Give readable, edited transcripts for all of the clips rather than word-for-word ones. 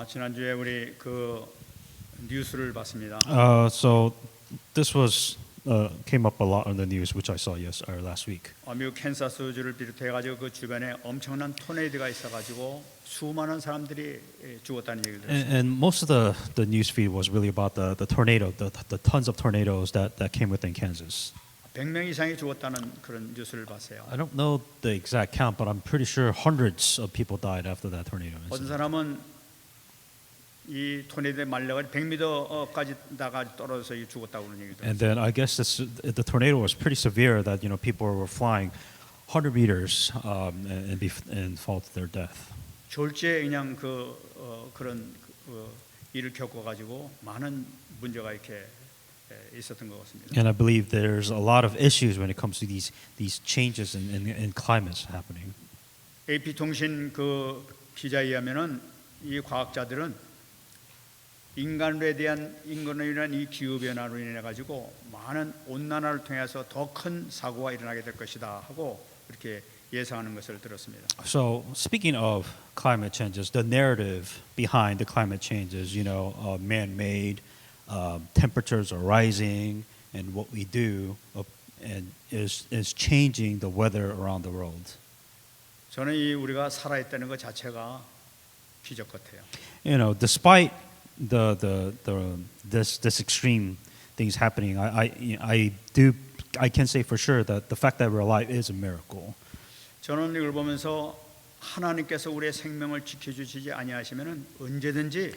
지난주에 우리 그 뉴스를 봤습니다. So this was came up a lot on the news, which I saw last week. 미국 캔사스주를 비롯해 가지고 그 주변에 엄청난 토네이도가 있어가지고 수많은 사람들이 죽었다는 얘기를 들었습니다. And most of the news feed was really about the tornado, the tons of tornadoes that came within Kansas. 100명 이상이 죽었다는 그런 뉴스를 봤어요. I don't know the exact count, but I'm pretty sure hundreds of people died after that tornado. 어떤 사람은 이 토네이도에 말려가 100m까지 나가 떨어져서 죽었다고 그런 얘기도. And then I guess the tornado was pretty severe that people were flying 100 meters and fall to their death. 졸지에 그냥 그런 일을 겪어가지고 많은 문제가 이렇게 있었던 것 같습니다. And I believe there's a lot of issues when it comes to these changes in climates happening. AP 통신 그 기자에 의하면은 이 과학자들은 인간에 대한 이 기후 변화로 인해 가지고 많은 온난화를 통해서 더 큰 사고가 일어나게 될 것이다 하고 이렇게 예상하는 것을 들었습니다. So speaking of climate changes, the narrative behind the climate changes, man-made, temperatures are rising, and what we do and is changing the weather around the world. 저는 우리가 살아있다는 것 자체가 기적 같아요. Despite this extreme things happening, I can say for sure that the fact that we're alive is a miracle. 저는 이걸 보면서 하나님께서 우리의 생명을 지켜주시지 아니하시면은 언제든지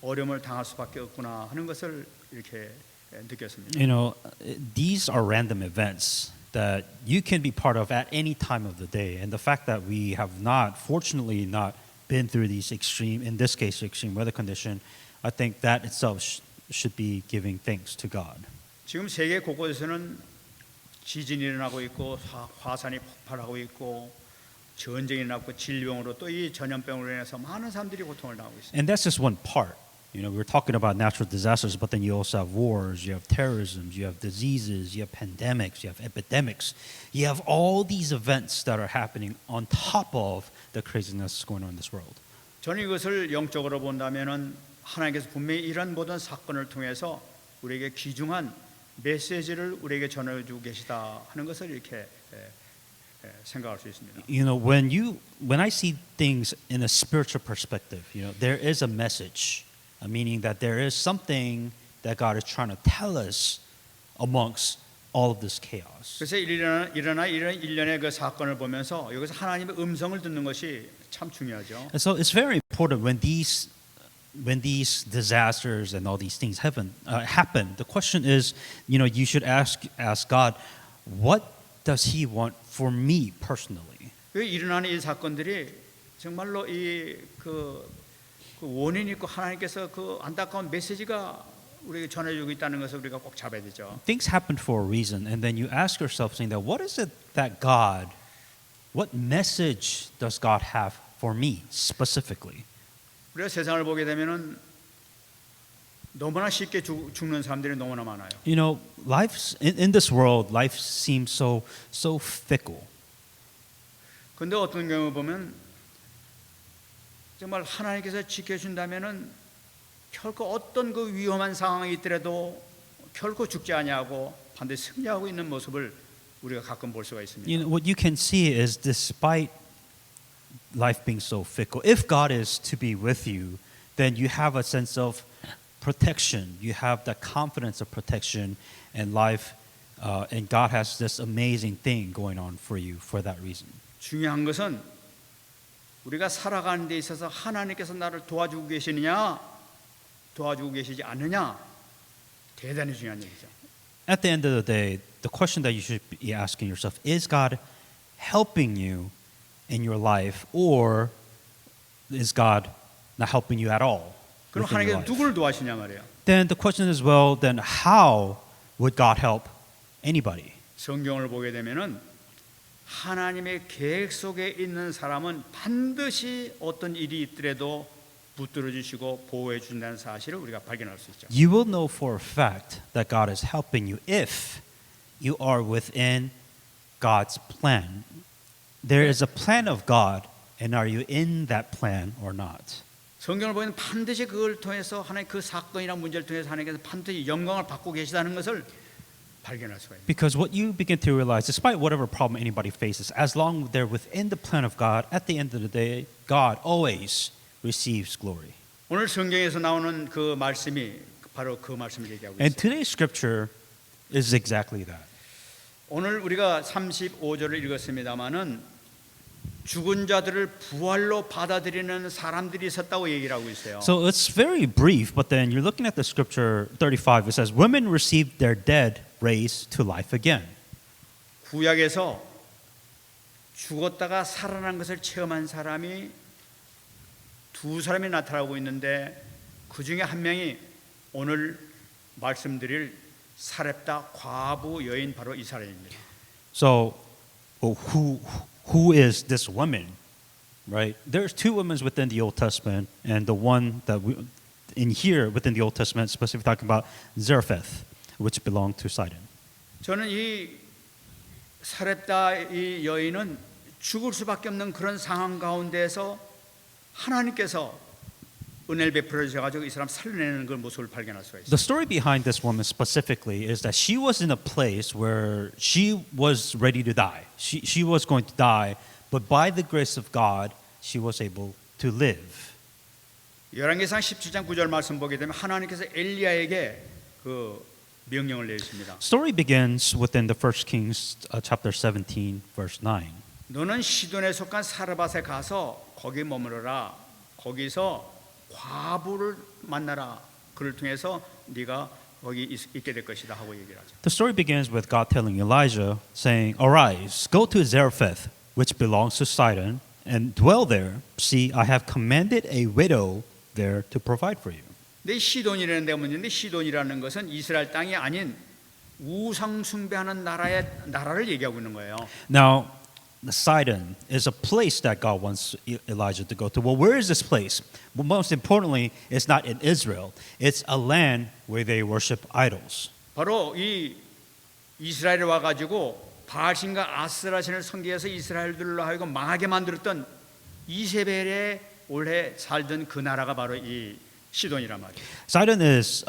어려움을 당할 수밖에 없구나 하는 것을 이렇게 느꼈습니다. These are random events that you can be part of at any time of the day, and the fact that we have fortunately not been through these extreme weather condition, I think that itself should be giving thanks to God. 지금 세계 곳곳에서는 지진이 일어나고 있고 화산이 폭발하고 있고 전쟁이 일어나고 질병으로 또 이 전염병으로 인해서 많은 사람들이 고통을 당하고 있습니다. And that's just one part. We're talking about natural disasters, but then you also have wars, you have terrorism, you have diseases, you have pandemics, you have epidemics. You have all these events that are happening on top of the craziness going on in this world. 저는 이것을 영적으로 본다면은 하나님께서 분명히 이런 모든 사건을 통해서 우리에게 귀중한 메시지를 우리에게 전해주고 계시다 하는 것을 이렇게 생각할 수 있습니다. When I see things in a spiritual perspective, there is a message, meaning that there is something that God is trying to tell us amongst all of this chaos. 그래서 일어나 이런 일련의 그 사건을 보면서 여기서 하나님의 음성을 듣는 것이 참 중요하죠. And so it's very important when these disasters and all these things happen. The question is, you should ask God, what does He want for me personally? 그 일어나는 이 사건들이 정말로 그 원인 있고 하나님께서 그 안타까운 메시지가 우리에게 전해주고 있다는 것을 우리가 꼭 잡아야 되죠. Things happen for a reason, and then you ask yourself, saying that what is it that what message does God have for me specifically? 우리가 세상을 보게 되면은 너무나 쉽게 죽는 사람들이 너무나 많아요. Life in this world, life seems so fickle. 근데 어떤 경우 보면 정말 하나님께서 지켜준다면은 결코 어떤 그 위험한 상황이 있더라도 결코 죽지 아니하고 반드시 승리하고 있는 모습을 우리가 가끔 볼 수가 있습니다. What you can see is, despite life being so fickle, if God is to be with you, then you have a sense of protection. You have the confidence of protection and life, and God has this amazing thing going on for you for that reason. 중요한 것은 우리가 살아가는 데 있어서 하나님께서 나를 도와주고 계시느냐 도와주고 계시지 않느냐 대단히 중요한 얘기죠. At the end of the day, the question that you should be asking yourself, is God helping you in your life, or is God not helping you at all? 그럼 하나님께서 누구를 도와주시냐 말이에요. Then the question is, well, then how would God help anybody? 성경을 보게 되면은 하나님의 계획 속에 있는 사람은 반드시 어떤 일이 있더라도 붙들어 주시고 보호해 준다는 사실을 우리가 발견할 수 있죠. You will know for a fact that God is helping you if you are within God's plan. There is a plan of God, and are you in that plan or not? 성경을 보면 반드시 그걸 통해서 하나님 그 사건이나 문제를 통해서 하나님께서 반드시 영광을 받고 계시다는 것을 발견할 수가 있습니다. Because what you begin to realize, despite whatever problem anybody faces, as long as they're within the plan of God, at the end of the day, God always receives glory. 오늘 성경에서 나오는 그 말씀이 바로 그 말씀을 얘기하고 And 있어요. today's scripture is exactly that. 오늘 우리가 35절을 읽었습니다마는 죽은 자들을 부활로 받아들이는 사람들이 있었다고 얘기를 하고 있어요. So it's very brief, but then you're looking at the scripture 35. It says, "Women received their dead raised to life again." 구약에서 죽었다가 살아난 것을 체험한 사람이 두 사람이 나타나고 있는데 그 중에 한 명이 오늘 말씀드릴 사렙다 과부 여인 바로 이 사람입니다. So, who is this woman, right? There's two women within the Old Testament, and the one that we in here within the Old Testament, specifically talking about Zarephath, which belonged to Sidon. 저는 이 사렙다 이 여인은 죽을 수밖에 없는 그런 상황 가운데에서 하나님께서 은혜를 베풀어 주셔가지고 이 사람 살려내는 그 모습을 발견할 수가 있어요. The story behind this woman specifically is that she was in a place where she was ready to die. She was going to die, but by the grace of God, she was able to live. 열왕기상 17장 9절 말씀 보게 되면 하나님께서 엘리야에게 그 명령을 내리십니다. Story begins within the First Kings chapter 17, verse 9. 너는 시돈에 속한 사르밧에 가서 거기 머무르라. 거기서 과부를 만나라. 그를 통해서 네가 거기 있게 될 것이다 하고 얘기를 하죠. The story begins with God telling Elijah, saying, "Arise, go to Zarephath, which belongs to Sidon, and dwell there. See, I have commanded a widow there to provide for you." 근데 이 시돈이라는 데가 문제인데 시돈이라는 것은 이스라엘 땅이 아닌 우상 숭배하는 나라를 얘기하고 있는 거예요. Now, Sidon is a place that God wants Elijah to go to. Well, where is this place? Well, most importantly, it's not in Israel. It's a land where they worship idols. 바로 이 이스라엘에 와가지고 바알신과 아스라신을 섬기해서 이스라엘들로 하여금 망하게 만들었던 이세벨에 올해 살던 그 나라가 바로 이 시돈이란 말이에요. Sidon is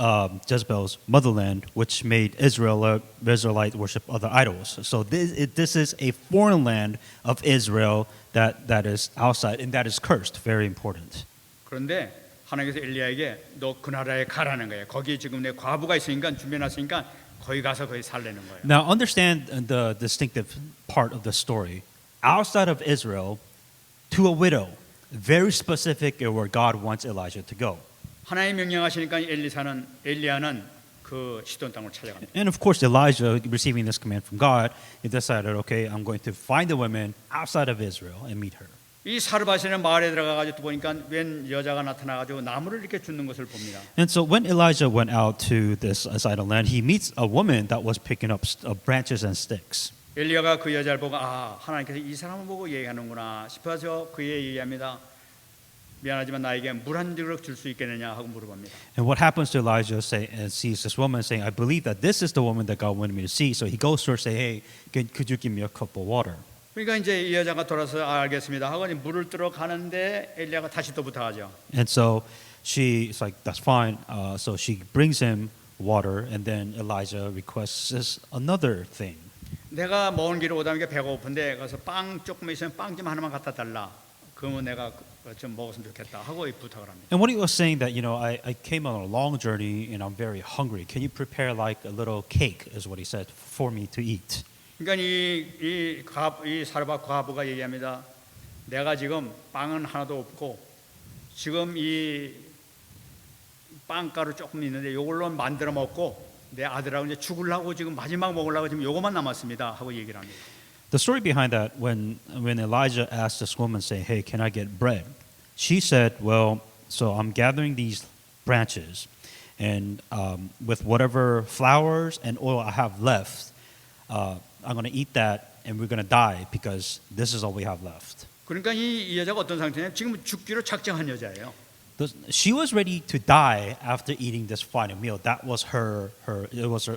Jezebel's motherland, which made Israelite worship other idols. So this is a foreign land of Israel that is outside, and that is cursed. Very important. 그런데 하나님께서 엘리야에게 너 그 나라에 가라는 거예요. 거기 지금 내 과부가 있으니까 준비해놨으니까 거기 가서 거기 살려는 거예요. Now understand the distinctive part of the story. Outside of Israel, to a widow, very specific where God wants Elijah to go. 하나님 명령하시니까 엘리야는 그 시돈 땅을 찾아갑니다. And of course, Elijah, receiving this command from God, he decided, okay, I'm going to find a woman outside of Israel and meet her. 이 사르밧이라는 마을에 들어가가지고 또 보니까 웬 여자가 나타나가지고 나무를 이렇게 줍는 것을 봅니다. And so when Elijah went out to this Sidon land, he meets a woman that was picking up branches and sticks. 엘리야가 그 여자를 보고 아 하나님께서 이 사람을 보고 얘기하는구나 싶어서 그의 얘기합니다. 미안하지만 나에게 물 한 그릇 줄 수 있겠느냐 하고 물어봅니다. And what happens to Elijah sees this woman saying, I believe that this is the woman that God wanted me to see. So he goes to her and say, hey, could you give me a cup of water? 그러니까 이제 이 여자가 돌아서 알겠습니다 하고 물을 뜨러 가는데 엘리야가 다시 또 부탁하죠. And so she's like, that's fine. So she brings him water, and then Elijah requests another thing. 내가 먼 길을 오다 보니까 배가 고픈데 가서 빵 조금 있으면 빵 좀 하나만 갖다 달라. 그러면 내가 좀 먹었으면 좋겠다 하고 부탁을 합니다. And what he was saying that, I came on a long journey and I'm very hungry. Can you prepare like a little cake, is what he said, for me to eat. 그러니까 이 사르밧 과부가 얘기합니다. 내가 지금 빵은 하나도 없고 지금 이 빵가루 조금 있는데 이걸로 만들어 먹고 내 아들하고 이제 죽으려고 지금 마지막 먹으려고 지금 요것만 남았습니다 하고 얘기를 합니다. The story behind that, when Elijah asked this woman, saying, hey, can I get bread? She said, well, so I'm gathering these branches, and with whatever flowers and oil I have left, I'm going to eat that, and we're going to die because this is all we have left. 그러니까 이 여자가 어떤 상태냐면 지금 죽기로 작정한 여자예요. She was ready to die after eating this final meal. That was her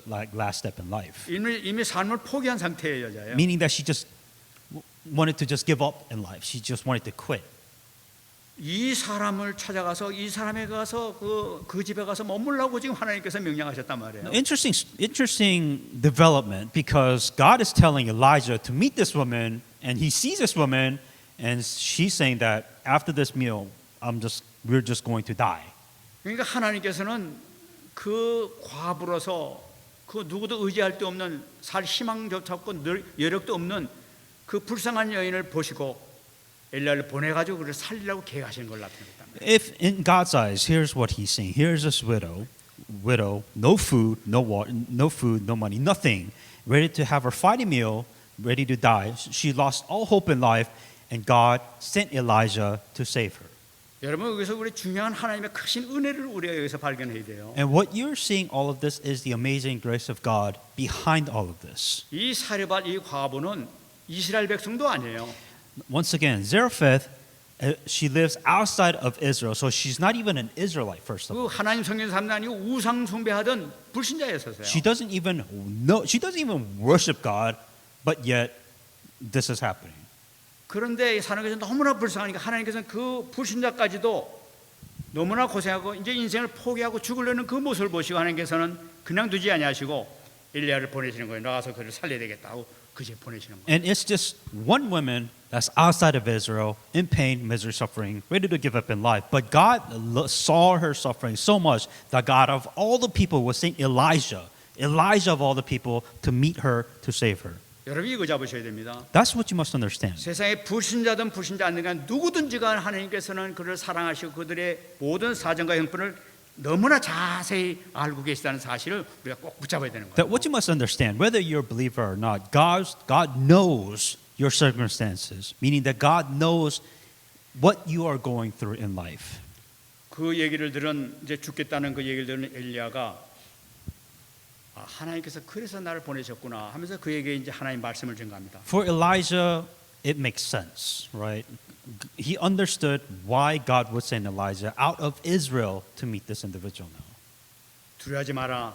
like last step in life. 이미 삶을 포기한 상태의 여자예요. Meaning that she just wanted to just give up in life. She just wanted to quit. 이 사람을 찾아가서 이 사람에 가서 그 집에 가서 머물라고 지금 하나님께서 명령하셨단 말이에요. Interesting development because God is telling Elijah to meet this woman, and he sees this woman, and she's saying that after this meal, we're just going to die. 그러니까 하나님께서는 그 과부로서 그 누구도 의지할 데 없는 살 희망조차 없고 여력도 없는 그 불쌍한 여인을 보시고 엘리야를 보내가지고 그를 살리라고 계획하시는 걸 나타냅니다. If in God's eyes, here's what he's saying. Here's this widow, no food, no water, no food, no money, nothing, ready to have her fighting meal, ready to die. She lost all hope in life, and God sent Elijah to save her. 여러분 여기서 우리 중요한 하나님의 크신 은혜를 우리가 여기서 발견해야 돼요. And what you're seeing all of this is the amazing grace of God behind all of this. 이 사르밧 이 과부는 이스라엘 백성도 아니에요. Once again, Zarephath, she lives outside of Israel, so she's not even an Israelite, first of all. 그 하나님 성경 사람도 아니고 우상 숭배하던 불신자였었어요. She doesn't even worship God, but yet this is happening. 그런데 사는 것이 너무나 불쌍하니까 하나님께서는 그 불신자까지도 너무나 고생하고 이제 인생을 포기하고 죽으려는 그 모습을 보시고 하나님께서는 그냥 두지 아니하시고 엘리야를 보내시는 거예요. 나가서 그를 살려야 되겠다고 그 집에 보내시는 거예요. And it's just one woman that's outside of Israel, in pain, misery, suffering, ready to give up in life. But God saw her suffering so much that God of all the people was sent Elijah of all the people to meet her, to save her. 여러분 이거 잡으셔야 됩니다. That's what you must understand. 세상에 불신자든 불신자 안 되든 누구든지가 하나님께서는 그를 사랑하시고 그들의 모든 사정과 형편을 너무나 자세히 알고 계시다는 사실을 우리가 꼭 붙잡아야 되는 거예요. That what you must understand, whether you're a believer or not, God knows your circumstances, meaning that God knows what you are going through in life. 그 얘기를 들은 이제 죽겠다는 그 얘기를 들은 엘리야가 하나님께서 그래서 나를 보내셨구나 하면서 그에게 이제 하나님 말씀을 전가합니다. For Elijah, it makes sense, right? He understood why God would send Elijah out of Israel to meet this individual now. 두려워하지 마라.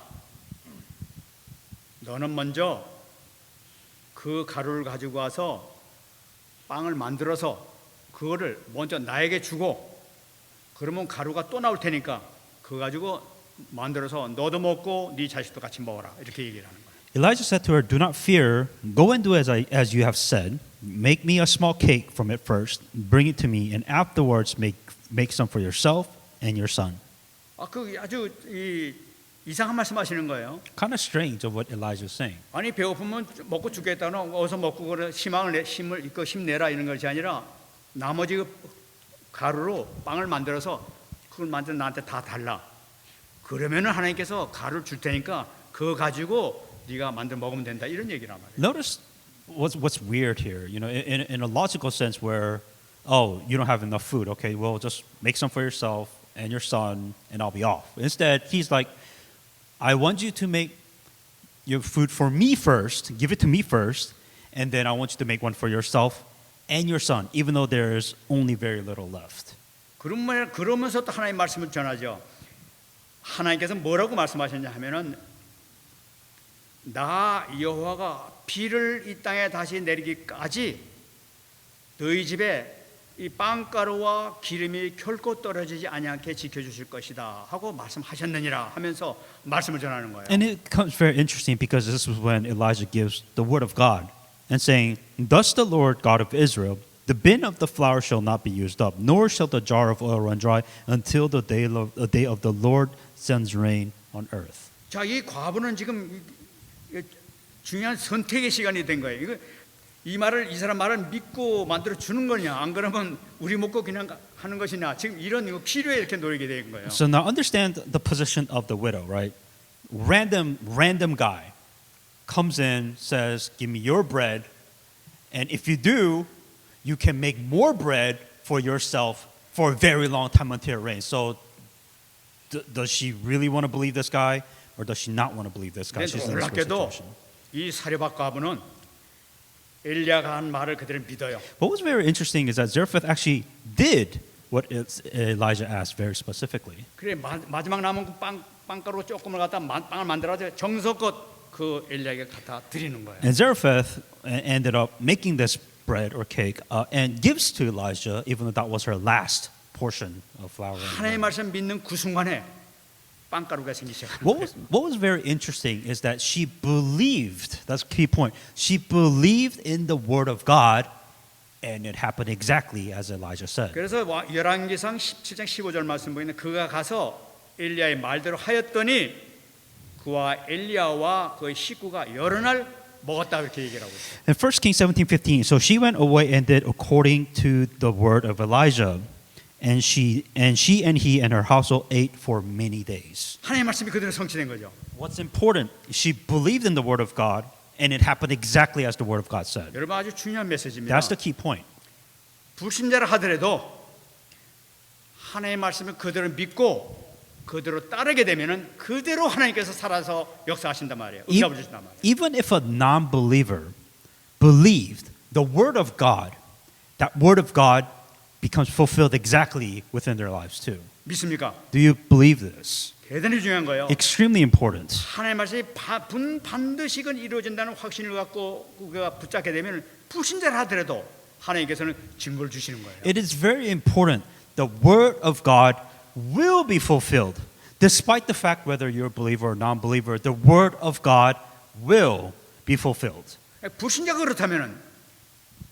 너는 먼저 그 가루를 가지고 와서 빵을 만들어서 그거를 먼저 나에게 주고 그러면 가루가 또 나올 테니까 그거 가지고 만들어서 너도 먹고 네 자식도 같이 먹어라. 이렇게 얘기를 하는 거예요. Elijah said to her, "Do not fear. Go and do as you have said. Make me a small cake from it first. Bring it to me, and afterwards make some for yourself and your son." 그 아주 이상한 말씀하시는 거예요. Kind of strange of what Elijah is saying. 아니 배고프면 먹고 죽겠다는 어서 먹고 그래 힘을 힘내라 이런 것이 아니라 나머지 그 가루로 빵을 만들어서 그걸 만들어 나한테 다 달라. 그러면은 하나님께서 가루를 줄 테니까 그거 가지고 네가 만들어 먹으면 된다 이런 얘기란 말이에요. Notice what's weird here. You know, in a logical sense, where you don't have enough food. Okay, well just make some for yourself and your son, and I'll be off. Instead, he's like, I want you to make your food for me first, give it to me first, and then I want you to make one for yourself and your son, even though there's only very little left. 그러면서 또 하나님 말씀을 전하죠. 하나님께서 뭐라고 말씀하셨냐 하면은 나 여호와가 비를 이 땅에 다시 내리기까지 너희 집에 이 빵가루와 기름이 결코 떨어지지 아니하게 지켜주실 것이다 하고 말씀하셨느니라 하면서 말씀을 전하는 거예요. And it becomes very interesting because this is when Elijah gives the word of God and saying, "Thus the Lord God of Israel, the bin of the flour shall not be used up, nor shall the jar of oil run dry until the day of the Lord sends rain on earth." 자, 이 과부는 지금 중요한 선택의 시간이 된 거예요. 이 말을 이 사람 말을 믿고 만들어 주는 거냐, 안 그러면 우리 먹고 그냥 하는 것이냐. 지금 이런 필요에 이렇게 노리게 된 거예요. So now understand the position of the widow, right? Random guy comes in, says, "Give me your bread, and if you do, you can make more bread for yourself for a very long time until it rains." So does she really want to believe this guy, or does she not want to believe this guy? She's in this 놀랍게도 situation. 이 사르밧 과부는 엘리야가 한 말을 그대로 믿어요. What was very interesting is that Zarephath actually did what Elijah asked very specifically. 그래 마지막 남은 그 빵가루 조금을 갖다 빵을 만들어서 정성껏 그 엘리야에게 갖다 드리는 거예요. And Zarephath ended up making this bread or cake and gives to Elijah, even though that was her last portion of flour. 하나님의 말씀 믿는 그 순간에 빵가루가 생기기 시작합니다. What was very interesting is that she believed. That's a key point. She believed in the word of God, and it happened exactly as Elijah said. 그래서 열왕기상 17장 15절 말씀 보이는 그가 가서 엘리야의 말대로 하였더니 그와 엘리야와 그의 식구가 여러 날 먹었다 그렇게 얘기를 하고 있어요. In 1 Kings 17:15, so she went away and did according to the word of Elijah, and he and her household ate for many days. 하나님의 말씀이 그대로 성취된 거죠. What's important? She believed in the word of God, and it happened exactly as the word of God said. 여러분 아주 중요한 메시지입니다. That's the key point. 불신자라 하더라도 하나님의 말씀을 그대로 믿고 그대로 따르게 되면은 그대로 하나님께서 살아서 역사하신단 말이에요. 응답을 주신단 말이에요. Even if a non-believer believed the word of God, that word of God becomes fulfilled exactly within their lives too. 믿습니까? Do you believe this? 대단히 중요한 거예요. Extremely important. 하나님의 말씀이 반드시 그 이루어진다는 확신을 갖고 그가 붙잡게 되면 불신자라 하더라도 하나님께서는 증거를 주시는 거예요. It is very important. The word of God will be fulfilled. Despite the fact whether you're a believer or non-believer, the word of God will be fulfilled. 불신자가 그렇다면은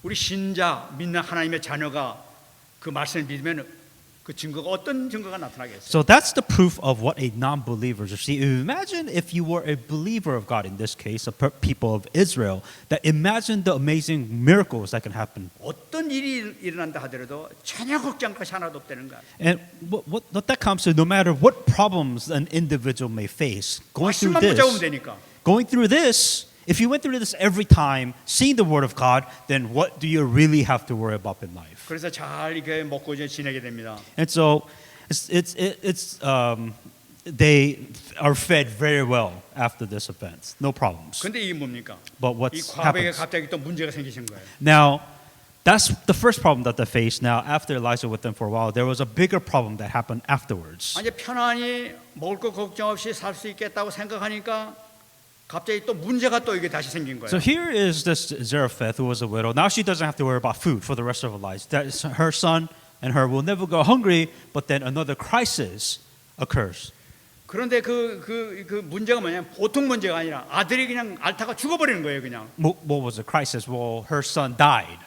우리 신자 믿는 하나님의 자녀가 그 말씀을 믿으면 그 증거가 어떤 증거가 나타나겠어요? So that's the proof of what a non-believer is. See, imagine if you were a believer of God, in this case, a people of Israel, that imagine the amazing miracles that can happen. 어떤 일이 일어난다 하더라도 전혀 걱정 것이 하나도 없다는 거야. And what that comes to, no matter what problems an individual may face, 말씀만 붙잡으면 되니까. going through this, if you went through this every time, seeing the word of God, then what do you really have to worry about in life? 그래서 잘 이렇게 먹고 이제 지내게 됩니다. And so they are fed very well after this event, no problems. 근데 이게 뭡니까? But 이 what's 과부에게 happens 갑자기 또 문제가 생기신 거예요. now? That's the first problem that they faced. Now, after Elijah with them for a while, there was a bigger problem that happened afterwards. 이제 편안히 먹을 거 걱정 없이 살 수 있겠다고 생각하니까 갑자기 또 문제가 또 이게 다시 생긴 거예요. So here is this Zarephath who was a widow. Now she doesn't have to worry about food for the rest of her life. That her son and her will never go hungry. But then another crisis occurs. 그런데 그 문제가 뭐냐면 보통 문제가 아니라 아들이 그냥 앓다가 죽어버리는 거예요, 그냥. What was the crisis? Well, her son died,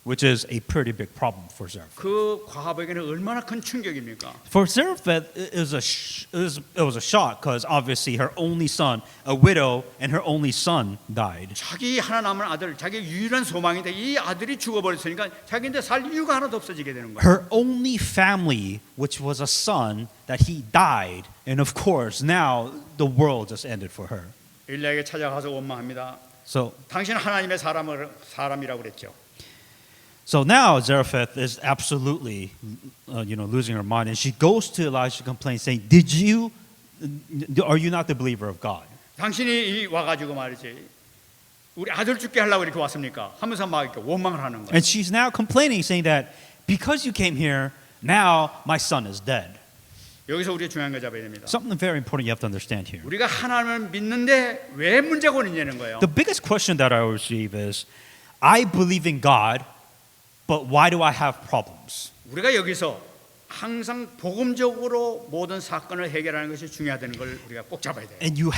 which is a pretty big problem for Zarephath. 그 과부에게는 얼마나 큰 충격입니까? For Zarephath, it was a shock because obviously her only son, a widow, and her only son died. 자기 하나 남은 아들, 자기 유일한 소망인데 이 아들이 죽어버렸으니까 자기한테 살 이유가 하나도 없어지게 되는 거예요. Her only family, which was a son, that he died, and of course now the world just ended for her. 엘리야에게 찾아가서 원망합니다. So 당신은 하나님의 사람이라고 그랬죠. So now Zarephath is absolutely, losing her mind, and she goes to Elijah to complain, saying, are you not the believer of God? 당신이 와가지고 말이지 우리 아들 죽게 하려고 이렇게 왔습니까? 하면서 막 이렇게 원망을 하는 거예요. And she's now complaining, saying that because you came here, now my son is dead. 여기서 우리가 중요한 거 잡아야 됩니다. Something very important you have to understand here. 우리가 하나님을 믿는데 왜 문제가 오느냐는 거예요. The biggest question that I receive is, I believe in God, but why do I have problems? 우리가 여기서 항상 복음적으로 모든 사건을 해결하는 것이 중요하다는 걸 우리가 꼭 잡아야 돼요. And you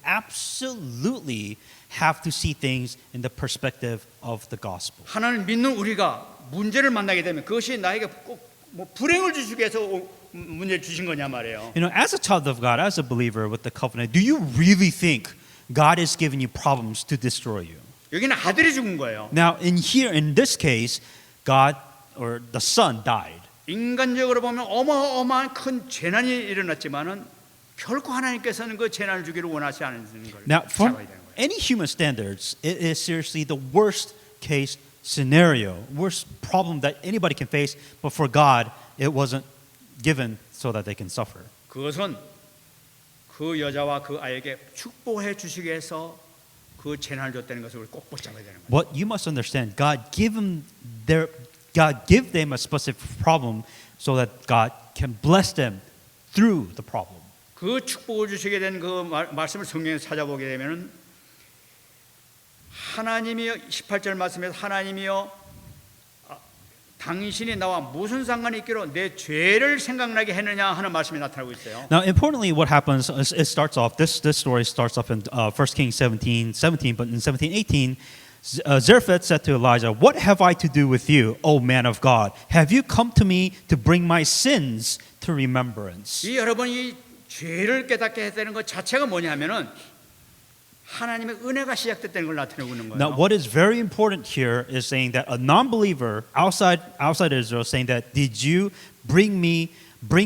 absolutely have to see things in the perspective of the gospel. 하나님 믿는 우리가 문제를 만나게 되면 그것이 나에게 꼭 뭐 불행을 주시기 위해서 문제를 주신 거냐 말이에요. As a child of God, as a believer with the covenant, do you really think God is giving you problems to destroy you? 여기는 아들이 죽은 거예요. Now, in this case, God or the son died. 인간적으로 보면 어마어마한 큰 재난이 일어났지만은 결코 하나님께서는 그 재난을 주기를 원하지 않는 걸 Now, from 잡아야 되는 거예요. any human standards, it is seriously the worst case scenario, worst problem that anybody can face. But for God, it wasn't given so that they can suffer. 그것은 그 여자와 그 아이에게 축복해 주시기 위해서 그 재난을 줬다는 것을 우리 꼭 붙잡아야 되는 거예요. What you must understand, God give them a specific problem so that God can bless them through the problem. 그 축복을 주시게 된 그 말씀을 성경에서 찾아보게 되면은 하나님이여 18절 말씀에서 하나님이여 당신이 나와 무슨 상관이 있기로 내 죄를 생각나게 했느냐 하는 말씀이 나타나고 있어요. Now, importantly, what happens is it starts off. This story starts off in 1 Kings 17, but in 17:18, Zarephath said to Elijah, "What have I to do with you, O man of God? Have you come to me to bring my sins to remembrance?" 이 여러분이 죄를 깨닫게 했다는 것 자체가 뭐냐면은 하나님의 은혜가 시작됐다는 걸 나타내고 있는 Now, 거예요. what is very important here is saying that a non-believer outside Israel saying that, "Did you bring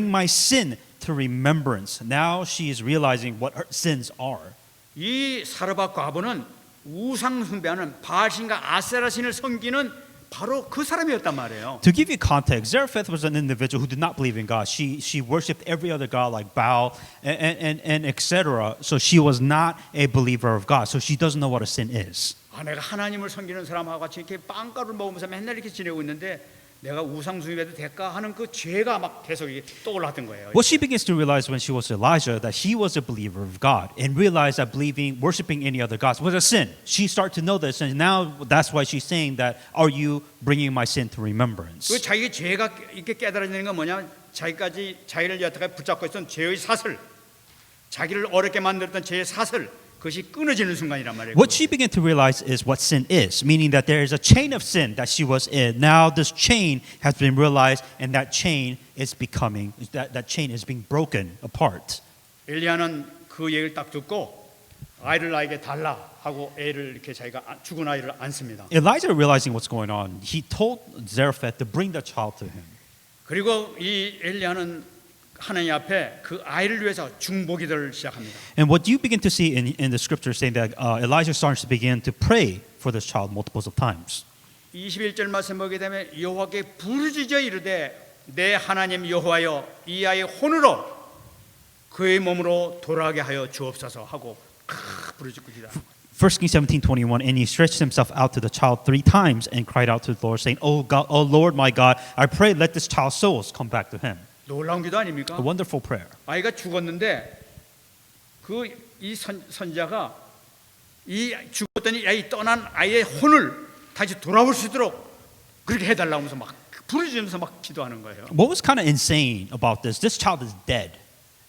my sin to remembrance?" Now she is realizing what her sins are. 이 사르밧 과부는 우상 숭배하는 바알신과 아세라신을 섬기는 바로 그 사람이었단 말이에요. To give you context, Zarephath was an individual who did not believe in God. She worshipped every other god like Baal and etc. So she was not a believer of God. So she doesn't know what a sin is. 내가 하나님을 섬기는 사람하고 같이 이렇게 빵가루를 먹으면서 맨날 이렇게 지내고 있는데 내가 우상 숭배도 될까 하는 그 죄가 막 계속 떠올랐던 거예요. What she begins to realize when she was Elijah that he was a believer of God and realized that worshiping any other gods was a sin. She started to know this, and now that's why she's saying that, "Are you bringing my sin to remembrance?" 그 자기 죄가 이렇게 깨달아지는 건 뭐냐면 자기를 여태까지 붙잡고 있던 죄의 사슬, 자기를 어렵게 만들었던 죄의 사슬, 그것이 끊어지는 순간이란 말이에요. What she began to realize is what sin is, meaning that there is a chain of sin that she was in. Now this chain has been realized, and that chain is being broken apart. 엘리야는 그 얘기를 딱 듣고 아이를 나에게 달라 하고 애를 이렇게 자기가 죽은 아이를 안습니다. Elijah, realizing what's going on, he told Zarephath to bring the child to him. 그리고 이 엘리야는 하나님 앞에 그 아이를 위해서 중보기도를 시작합니다. And what you begin to see in the scripture saying that Elijah starts to begin to pray for this child multiples of times. 21절 말씀 보게 되면 여호와께 부르짖어 이르되 내 하나님 여호와여 이 아이의 혼으로 그의 몸으로 돌아가게 하여 주옵소서 하고 부르짖고 기도합니다. 1 Kings 17:21, and he stretched himself out to the child 3 times and cried out to the Lord, saying, "Oh God, oh Lord my God, I pray let this child's souls come back to him." 놀라운 기도 아닙니까? A wonderful prayer. 아이가 죽었는데 이 선자가 이 죽었더니 이 떠난 아이의 혼을 다시 돌아올 수 있도록 그렇게 해달라고 하면서 막 부르짖으면서 막 기도하는 거예요. What was kind of insane about this? This child is dead,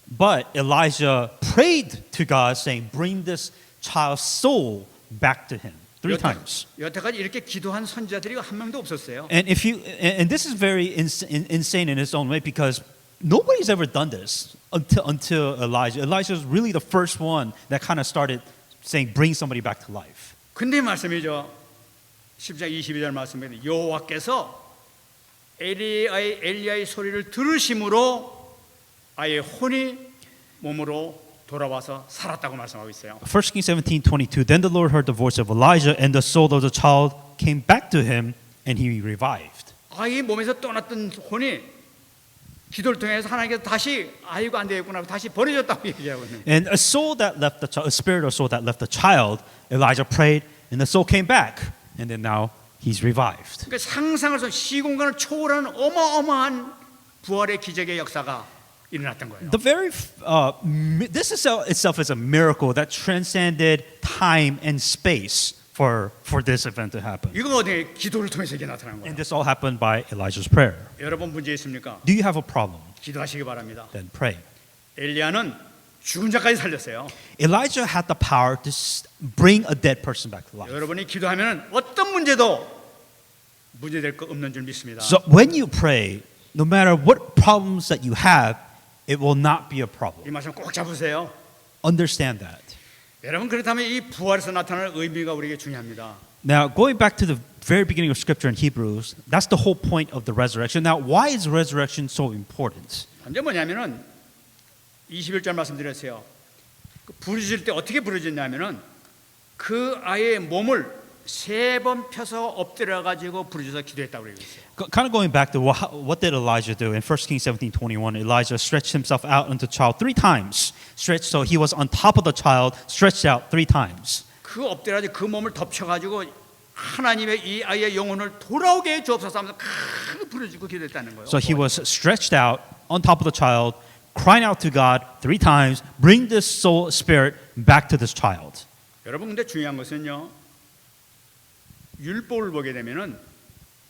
but Elijah prayed to God, saying, "Bring this child's soul back to him." 3 times. 여태까지 이렇게 기도한 선자들이 한 명도 없었어요. And this is very insane in its own way because nobody's ever done this until Elijah. Elijah was really the first one that kind of started saying, "Bring somebody back to life." 근데 말씀이죠. 10장 22절 말씀입니다. 여호와께서 엘리야의 소리를 들으심으로 아이의 혼이 몸으로 돌아와서 살았다고 말씀하고 있어요. 1 Kings 17:22. Then the Lord heard the voice of Elijah, and the soul of the child came back to him, and he revived. 아이 몸에서 떠났던 혼이 기도를 통해서 하나님께서 다시 아이고 안 되겠구나 하고 다시 버려졌다고 얘기하고 있는. And a soul that left the child, a spirit or soul that left the child, Elijah prayed, and the soul came back, and then now he's revived. 그러니까 상상을 서 시공간을 초월하는 어마어마한 부활의 기적의 역사가 일어났던 거예요. The very this itself is a miracle that transcended time and space for this event to happen. 이거 어디 기도를 통해서 이게 나타난 거예요. And this all happened by Elijah's prayer. 여러분 문제 있습니까? Do you have a problem? 기도하시기 바랍니다. Then pray. 엘리야는 죽은 자까지 살렸어요. Elijah had the power to bring a dead person back to life. 여러분이 기도하면 어떤 문제도 문제될 거 없는 줄 믿습니다. So when you pray, no matter what problems that you have, it will not be a problem. 이 말씀 꼭 잡으세요. Understand that. 여러분 그렇다면 이 부활에서 나타나는 의미가 우리에게 중요합니다. Now, going back to the very beginning of Scripture in Hebrews, that's the whole point of the resurrection. Now, why is resurrection so important? 먼저 뭐냐면은 21절 말씀드렸어요. 부르짖을 때 어떻게 부르짖냐면은 그 아이의 몸을 3번 펴서 엎드려 가지고 부르짖어서 기도했다고 그러고 있어요. Kind of going back to what did Elijah do in 1 Kings 17:21? Elijah stretched himself out unto the child 3 times. Stretched, so he was on top of the child, stretched out 3 times. 그 엎드려 가지고 그 몸을 덮쳐 가지고 하나님의 이 아이의 영혼을 돌아오게 해 주옵소서 하면서 크게 부르짖고 기도했다는 거예요. So he was stretched out on top of the child, crying out to God 3 times, bring this soul spirit back to this child. 여러분 근데 중요한 것은요. 율법을 보게 되면은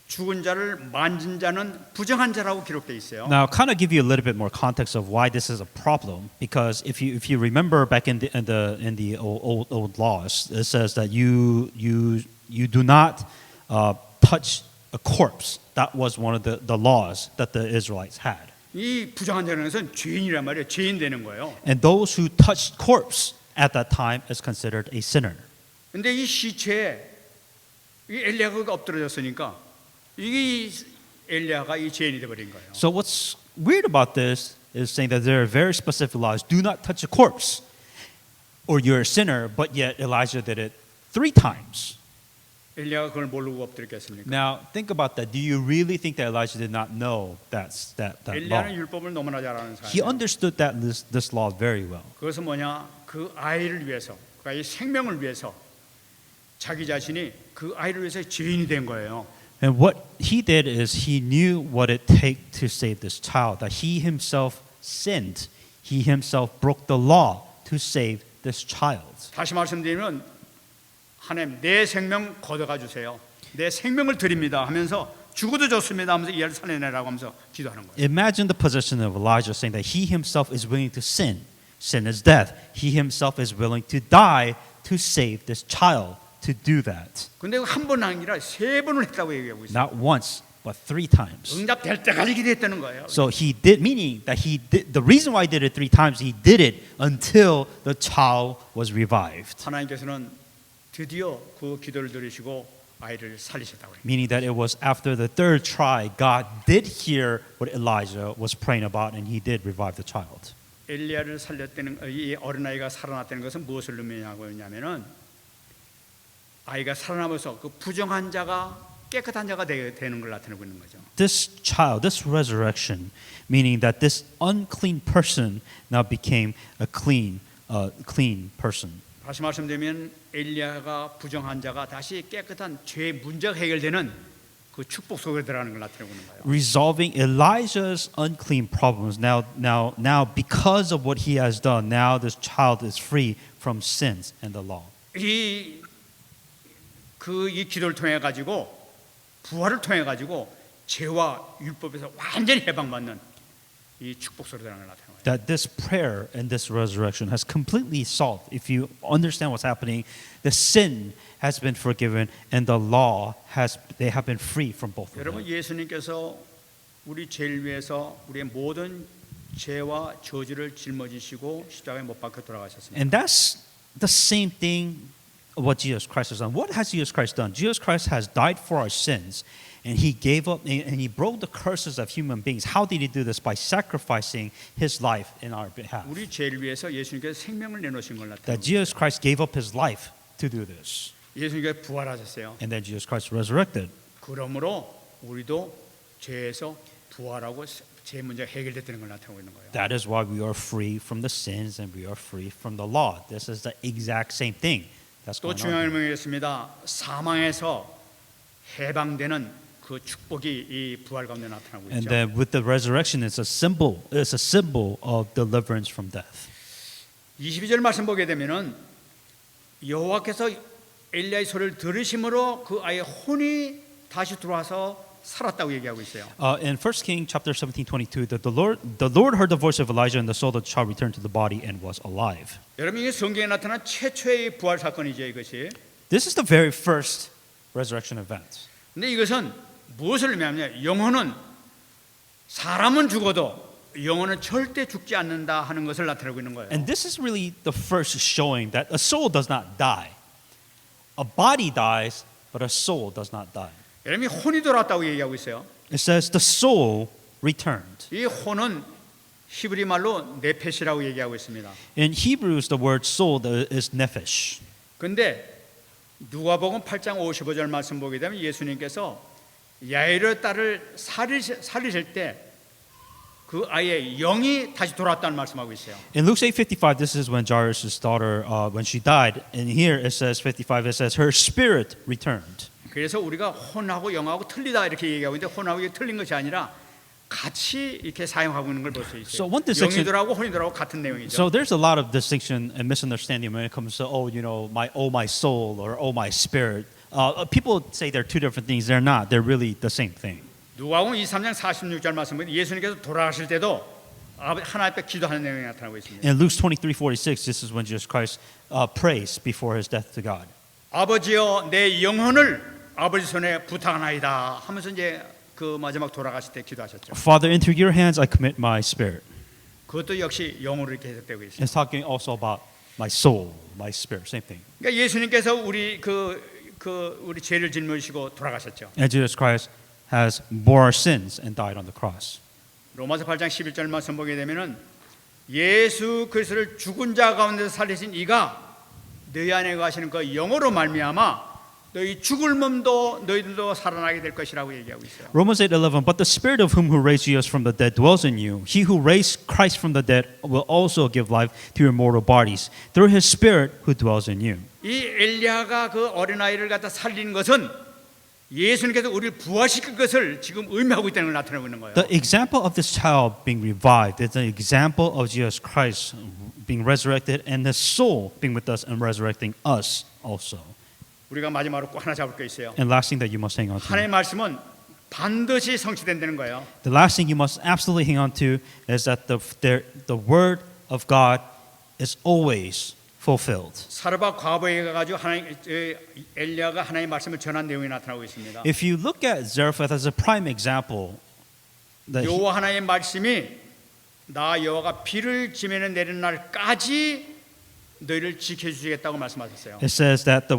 죽은 자를 만진 자는 부정한 자라고 기록되어 있어요. Now, kind of give you a little bit more context of why this is a problem, because if you remember back in the old laws, it says that you do not touch a corpse. That was one of the laws that the Israelites had. 이 부정한 자라는 것은 죄인이란 말이에요. 죄인 되는 거예요. And those who touched corpse at that time is considered a sinner. 근데 이 시체에 이 엘리야가 엎드려졌으니까 이 엘리야가 이 죄인이 돼 버린 거예요. So what's weird about this is saying that there are very specific laws. Do not touch a corpse, or you're a sinner. But yet Elijah did it 3 times. 엘리야가 그걸 모르고 엎드렸겠습니까? Now think about that. Do you really think that Elijah did not know that law? 엘리야는 율법을 너무나 잘 아는 He 사람이에요. understood that this law very well. 그것은 뭐냐? 그 아이를 위해서, 그 아이의 생명을 위해서 자기 자신이 그 아이를 위해서 죄인이 된 거예요. And what he did is he knew what it take to save this child. That he himself sinned. He himself broke the law to save this child. 다시 말씀드리면 하나님 내 생명 걷어가 주세요. 내 생명을 드립니다 하면서 죽어도 좋습니다 하면서 이 아이를 살려내라고 하면서 기도하는 거예요. Imagine the position of Elijah saying that he himself is willing to sin. Sin is death. He himself is willing to die to save this child. To do that. 근데 한 번 아니라 3번을 했다고 얘기하고 있어요. Not once, but 3 times. 응답될 때까지 기도했다는 거예요. So he did, meaning that he did, the reason why he did it 3 times, he did it until the child was revived. 하나님께서는 드디어 그 기도를 들으시고 아이를 살리셨다고 해요. Meaning that it was after the 3rd try, God did hear what Elijah was praying about, and he did revive the child. 엘리야를 살렸다는 이 어린아이가 살아났다는 것은 무엇을 의미하고 있냐면은 아이가 살아남아서 그 부정한 자가 깨끗한 자가 되는 걸 나타내고 있는 거죠. This child, this resurrection, meaning that this unclean person now became a clean person. 다시 말씀드리면 엘리야가 부정한 자가 다시 깨끗한 죄 문제가 해결되는 그 축복 속에 들어가는 걸 나타내고 있는 거예요. Resolving Elijah's unclean problems. Now, because of what he has done, now this child is free from sins and the law. 이 기도를 통해 가지고 부활을 통해 가지고 죄와 율법에서 완전히 해방받는 이 축복 속에 들어가는 걸 나타내는 거예요. That this prayer and this resurrection has completely solved. If you understand what's happening, the sin has been forgiven and the law they have been free from both of 여러분 them. 예수님께서 우리 죄를 위해서 우리의 모든 죄와 저주를 짊어지시고 십자가에 못 박혀 돌아가셨습니다. And that's the same thing what Jesus Christ has done. What has Jesus Christ done? Jesus Christ has died for our sins, and he gave up and he broke the curses of human beings. How did he do this? By sacrificing his life in our behalf. 우리 죄를 위해서 예수님께서 생명을 내놓으신 걸 That 나타내는 Jesus Christ gave up his life to do this. 예수님께서 부활하셨어요. And then Jesus Christ resurrected. 그러므로 우리도 죄에서 부활하고 죄 문제가 해결됐다는 걸 나타내고 있는 거예요. That is why we are free from the sins and we are free from the law. This is the exact same thing. That's 또 going 중요한 on. 의미겠습니다. 사망에서 해방되는 그 축복이 이 부활 가운데 나타나고 And 있죠. then with the resurrection, it's a symbol of deliverance from death. 22절 말씀 보게 되면은 여호와께서 엘리야의 소리를 들으심으로 그 아이의 혼이 다시 들어와서 살았다고 얘기하고 있어요. In 1 King chapter 17:22, that the Lord heard the voice of Elijah, and the soul of the child returned to the body and was alive. 여러분 이게 성경에 나타난 최초의 부활 사건이죠, 이것이. This is the very first resurrection event. 근데 이것은 무엇을 의미하냐? 영혼은 사람은 죽어도 영혼은 절대 죽지 않는다 하는 것을 나타내고 있는 거예요. And this is really the first showing that a soul does not die. A body dies, but a soul does not die. 여러분이 혼이 돌아왔다고 얘기하고 있어요. It says the soul returned. 이 혼은 히브리 말로 네페시라고 얘기하고 있습니다. In Hebrews, the word soul is nephesh. 근데 누가복음 8장 55절 말씀 보게 되면 예수님께서 야이르 딸을 살리실 때 그 아이의 영이 다시 돌아왔다는 말씀하고 있어요. In Luke 8:55, this is when Jairus' daughter, when she died. And here it says 55, it says her spirit returned. 그래서 우리가 혼하고 영하고 틀리다 이렇게 얘기하고 있는데 혼하고 이게 틀린 것이 아니라 같이 이렇게 사용하고 있는 걸 볼 수 있어요. So one distinction- 영이들하고 혼이들하고 같은 내용이죠. So there's a lot of distinction and misunderstanding when it comes to my soul or oh my spirit. People say they're two different things. They're not. They're really the same thing. 누가복음 23장 46절 말씀은 예수님께서 돌아가실 때도 하나님 앞에 기도하는 내용이 나타나고 있습니다. In Luke 23:46, this is when Jesus Christ prays before his death to God. 아버지여 내 영혼을 아버지 손에 부탁하나이다 하면서 이제 그 마지막 돌아가실 때 기도하셨죠. Father, into your hands I commit my spirit. 그것도 역시 영으로 이렇게 해석되고 있습니다. It's talking also about my soul, my spirit, same thing. 그러니까 예수님께서 우리 우리 죄를 짊어지시고 돌아가셨죠. And Jesus Christ has bore our sins and died on the cross. 로마서 8장 11절 말씀 보게 되면은 예수 그리스도를 죽은 자 가운데서 살리신 이가 너희 안에 거하시는 그 영으로 말미암아 너희 죽을 몸도 너희들도 살아나게 될 것이라고 얘기하고 있어요. Romans 8:11. But the spirit of him who raised Jesus from the dead dwells in you. He who raised Christ from the dead will also give life to your mortal bodies through his spirit who dwells in you. 이 엘리야가 그 어린아이를 갖다 살린 것은 예수님께서 우리를 부활시킬 것을 지금 의미하고 있다는 걸 나타내고 있는 거예요. The example of this child being revived is an example of Jesus Christ being resurrected and his soul being with us and resurrecting us also. 우리가 마지막으로 꼭 하나 잡을 게 있어요. And last thing that you must hang on to. 하나님의 말씀은 반드시 성취된다는 거예요. The last thing you must absolutely hang on to is that the word of God is always fulfilled. 사르밧 과부에 가가지고 엘리야가 하나님의 말씀을 전한 내용이 나타나고 있습니다. If you look at Zarephath as a prime example, that 여호와 하나님의 말씀이 나 여호와가 비를 지면에 내리는 날까지 너희를 지켜주시겠다고 말씀하셨어요. it says that the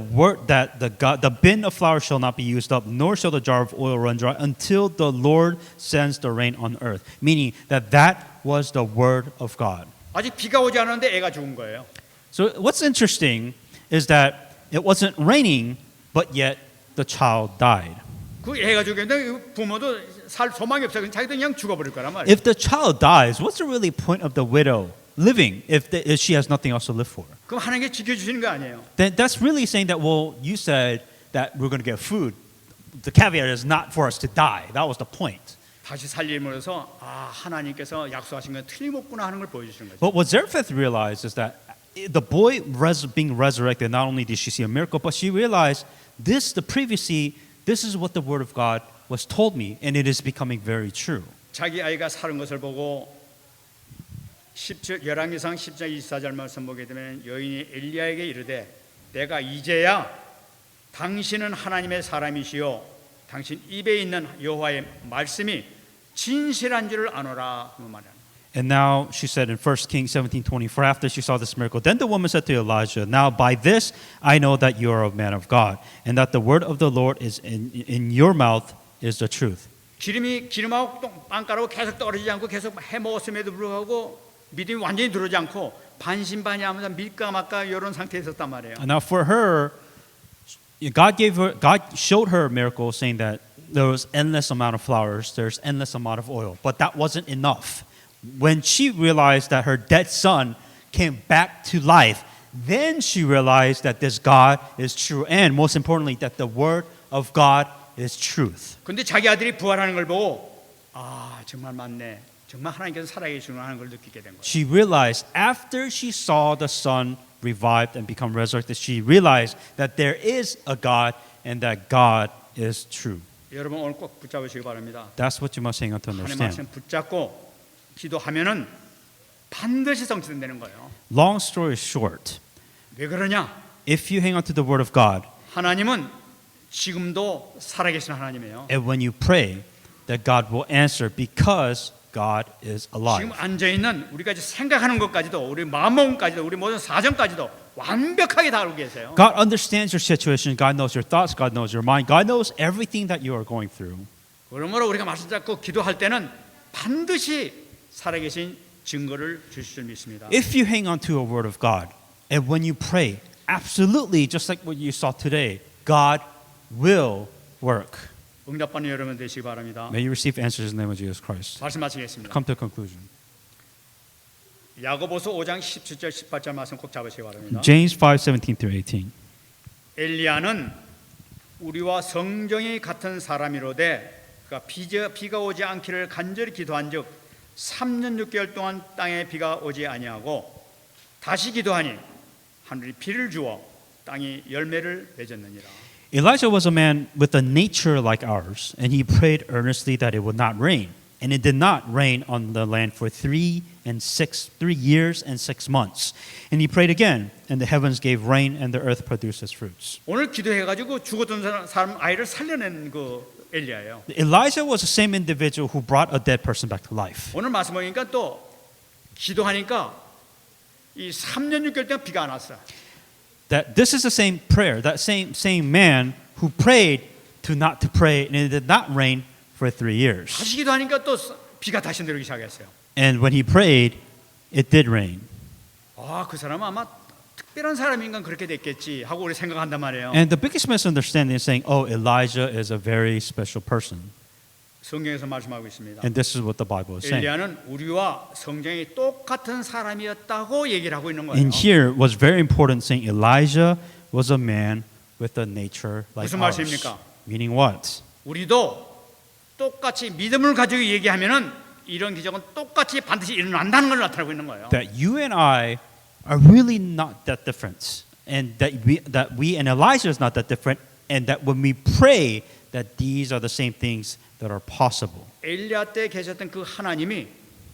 bin of flour shall not be used up, nor shall the jar of oil run dry until the Lord sends the rain on earth. Meaning that was the word of God. 아직 비가 오지 않았는데 애가 죽은 거예요. So what's interesting is that it wasn't raining, but yet the child died. 그 애가 죽었는데 부모도 살 소망이 없어요. 자기도 그냥 죽어버릴 거란 말이에요. If the child dies, what's the really point of the widow living if she has nothing else to live for? 그럼 하나님께 지켜주시는 거 아니에요. Then that's really saying that, well, you said that we're going to get food. The caveat is not for us to die. That was the point. 다시 살림으로써 하나님께서 약속하신 건 틀림없구나 하는 걸 보여주시는 거죠. But what Zarephath realized is that the boy being resurrected, not only did she see a miracle, but she realized this is what the word of God was told me, and it is becoming very true. 자기 아이가 사는 것을 보고 열왕기상 10장 24절 말씀 보게 되면 여인이 엘리야에게 이르되 내가 이제야 당신은 하나님의 사람이시요 당신 입에 있는 여호와의 말씀이 진실한 줄을 아노라 그 말이야. And now she said in 1 Kings 17:24, after she saw this miracle, then the woman said to Elijah, now by this I know that you are a man of God, and that the word of the Lord is in your mouth is the truth. 기름하고 빵가루하고 계속 떨어지지 않고 계속 해먹었음에도 불구하고 믿음이 완전히 들어오지 않고 반신반의하면서 밀까 말까 이런 상태에 있었단 말이에요. And now for her, God showed her a miracle saying that there was endless amount of flowers, there's endless amount of oil, but that wasn't enough. When she realized that her dead son came back to life, then she realized that this God is true, and most importantly, that the word of God is truth. 근데 자기 아들이 부활하는 걸 보고 정말 맞네. 정말 하나님께서 살아계시구나 하는 걸 느끼게 된 거예요. She realized after she saw the son revived and become resurrected, she realized that there is a God and that God is true. 여러분 오늘 꼭 붙잡으시기 바랍니다. That's what you must hang on to 하나님 understand. 말씀 붙잡고 기도하면은 반드시 성취된다는 거예요. Long story short, 왜 그러냐? if you hang on to the word of God, 하나님은 지금도 살아계신 하나님이에요. and when you pray, that God will answer because God is alive. 지금 앉아 있는 우리가 생각하는 것까지도, 우리 마음먹음까지도, 우리 모든 사정까지도 완벽하게 다 알고 계세요. God understands your situation. God knows your thoughts. God knows your mind. God knows everything that you are going through. 그러므로 우리가 말씀 잡고 기도할 때는 반드시 살아계신 증거를 주실 줄 믿습니다. If you hang on to a word of God, and when you pray, absolutely, just like what you saw today, God will work. 응답받는 여러분 되시기 바랍니다. May you receive answers in the name of Jesus Christ. 말씀 마치겠습니다. Come to a conclusion. 야고보서 5장 17절 18절 말씀 꼭 잡으시기 바랍니다. James 5:17-18. 엘리야는 우리와 성정이 같은 사람이로되 그가 비가 오지 않기를 간절히 기도한즉 3년 6개월 동안 땅에 비가 오지 아니하고 다시 기도하니 하늘이 비를 주어 땅이 열매를 맺었느니라. Elijah was a man with a nature like ours, and he prayed earnestly that it would not rain. And it did not rain on the land for 3 years and 6 months. And he prayed again, and the heavens gave rain, and the earth produced its fruits. 오늘 기도해가지고 죽었던 사람 아이를 살려낸 그 엘리야예요. Elijah was the same individual who brought a dead person back to life. 오늘 말씀 보니까 또 기도하니까 이 3년 6개월 동안 비가 안 왔어요. That this is the same prayer, that same man who prayed not to pray, and it did not rain for 3 years. 다시 기도하니까 또 비가 다시 내리기 시작했어요. And when he prayed, it did rain. 아, 그 사람은 아마 특별한 사람인가 그렇게 됐겠지 하고 우리 생각한단 말이에요. And the biggest misunderstanding is saying, oh, Elijah is a very special person. 성경에서 말씀하고 있습니다. And this is what the Bible is saying. 엘리야는 우리와 성경이 똑같은 사람이었다고 얘기를 하고 있는 거예요. And here was very important saying Elijah was a man with a nature like 무슨 ours. 말씀입니까? Meaning what? 우리도 똑같이 믿음을 가지고 얘기하면은 이런 기적은 똑같이 반드시 일어난다는 걸 나타내고 있는 거예요. That you and I are really not that different. And that we and Elijah is not that different. And that when we pray that these are the same things that are possible. 엘리야 때 계셨던 그 하나님이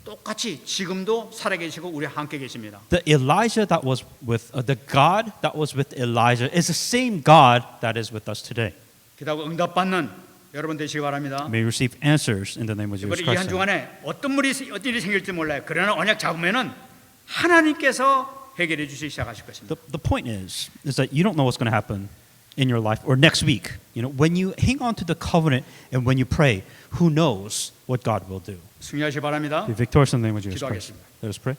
똑같이 지금도 살아계시고 우리 함께 계십니다. The Elijah that was with the God that was with Elijah is the same God that is with us today. 기도하고 응답받는 여러분 되시기 바랍니다. May receive answers in the name of Jesus 이번에 이 한 Christ. 주간에 어떤 일이 생길지 몰라요. 그러나 언약 잡으면은 하나님께서 해결해 주시기 시작하실 것입니다. The point is that you don't know what's going to happen in your life or next week. You know, when you hang on to the covenant and when you pray, who knows what God will do? 승리하시기 바랍니다. Be victorious in the name of Jesus Christ. 기도하겠습니다. Let us pray.